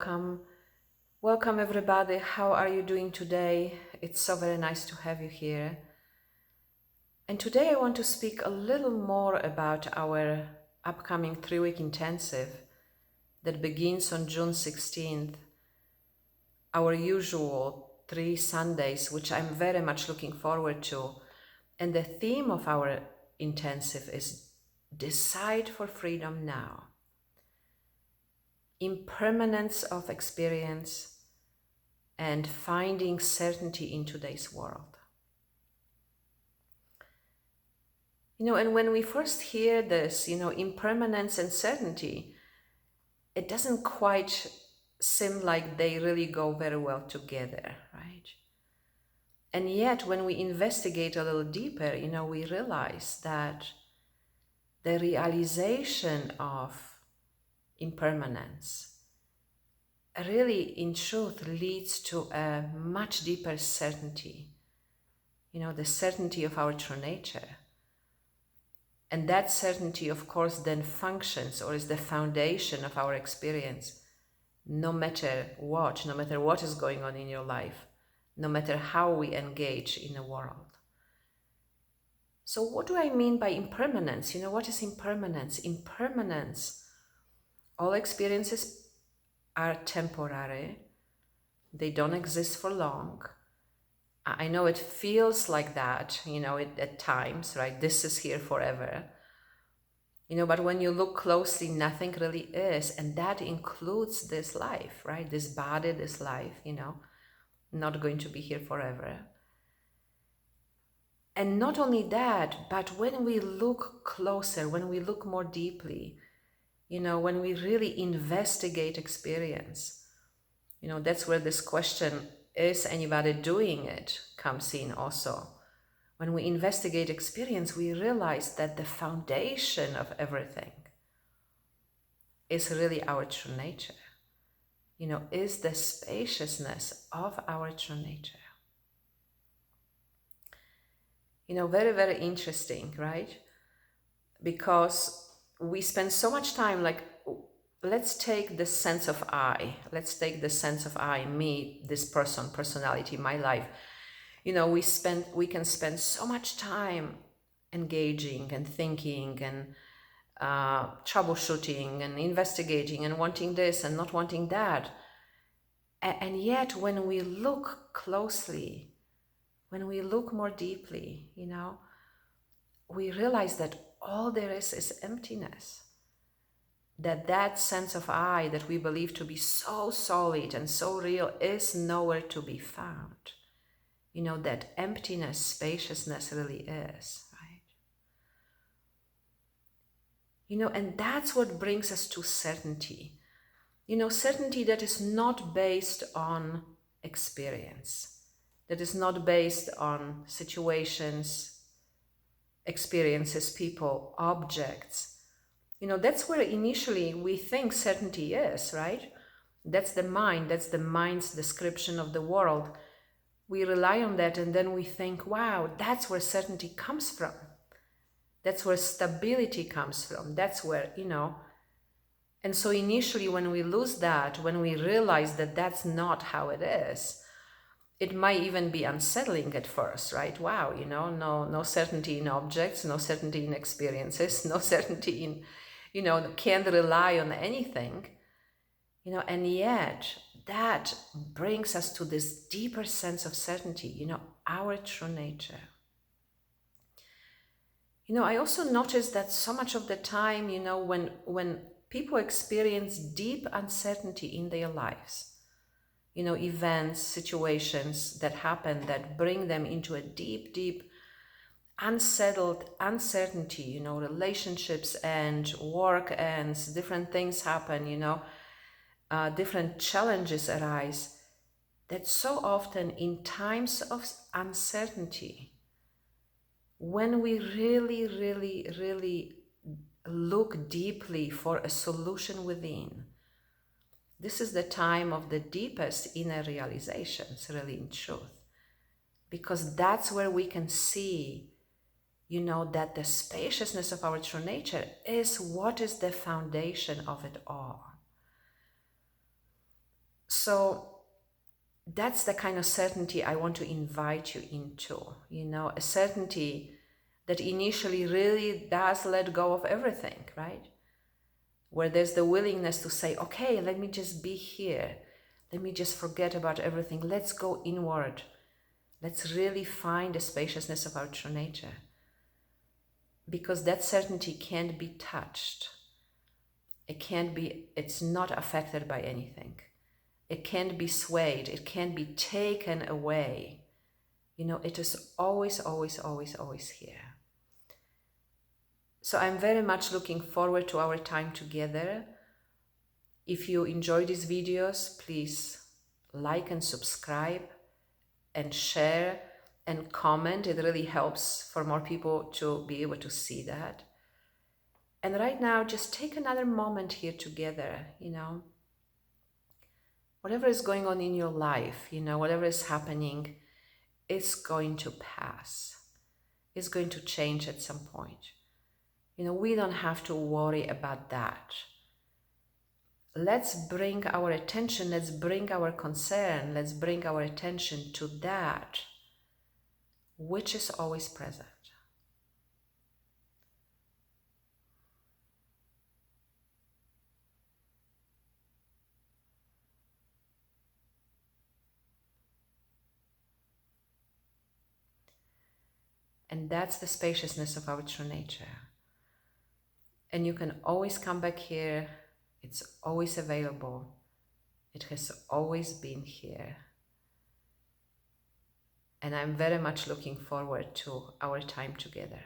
Welcome. Welcome, everybody. How are you doing today? It's so very nice to have you here. And today I want to speak a little more about our upcoming 3-week intensive that begins on June 16th, our usual 3 Sundays, which I'm very much looking forward to. And the theme of our intensive is Decide for Freedom Now. Impermanence of experience and finding certainty in today's world. And when we first hear this, impermanence and certainty, it doesn't quite seem like they really go very well together, right? And yet, when we investigate a little deeper, we realize that the realization of impermanence really, in truth, leads to a much deeper certainty, the certainty of our true nature. And that certainty, of course, then functions or is the foundation of our experience, no matter what is going on in your life, no matter how we engage in the world. So what do I mean by impermanence? What is impermanence? Impermanence, all experiences are temporary. They don't exist for long. I know it feels like that, at times, right? This is here forever. But when you look closely, nothing really is. And that includes this life, right? This body, this life, not going to be here forever. And not only that, but when we look closer, when we look more deeply, when we really investigate experience, that's where this question, is anybody doing it, comes in also. When we investigate experience, we realize that the foundation of everything is really our true nature, is the spaciousness of our true nature. Very, very interesting, right? Because we spend so much time, let's take the sense of I. Let's take the sense of I, me, this person, personality, my life. We can spend so much time engaging and thinking and troubleshooting and investigating and wanting this and not wanting that. And yet when we look closely, when we look more deeply, we realize that all there is emptiness. That sense of I that we believe to be so solid and so real is nowhere to be found. That emptiness, spaciousness really is, right? And that's what brings us to certainty. Certainty that is not based on experience, that is not based on situations, experiences, people, objects. That's where initially we think certainty is, right? That's the mind's description of the world. We rely on that and then we think, wow, that's where certainty comes from. That's where stability comes from. That's where, And so initially when we lose that, when we realize that that's not how it is, it might even be unsettling at first, right? Wow, no certainty in objects, no certainty in experiences, no certainty in, can't rely on anything, and yet that brings us to this deeper sense of certainty, our true nature. I also noticed that so much of the time, when people experience deep uncertainty in their lives, events, situations that happen that bring them into a deep, deep, unsettled uncertainty, relationships and work ends, different things happen, different challenges arise, that so often in times of uncertainty, when we really, really, really look deeply for a solution within, this is the time of the deepest inner realizations, really, in truth. Because that's where we can see, that the spaciousness of our true nature is what is the foundation of it all. So that's the kind of certainty I want to invite you into, a certainty that initially really does let go of everything, right? Where there's the willingness to say, okay, let me just be here. Let me just forget about everything. Let's go inward. Let's really find the spaciousness of our true nature. Because that certainty can't be touched. It's not affected by anything. It can't be swayed. It can't be taken away. It is always, always, always, always here. So I'm very much looking forward to our time together. If you enjoy these videos, please like and subscribe and share and comment. It really helps for more people to be able to see that. And right now, just take another moment here together, Whatever is going on in your life, whatever is happening, is going to pass. It's going to change at some point. We don't have to worry about that. Let's bring our attention, let's bring our concern, let's bring our attention to that which is always present. And that's the spaciousness of our true nature. And you can always come back here. It's always available. It has always been here. And I'm very much looking forward to our time together.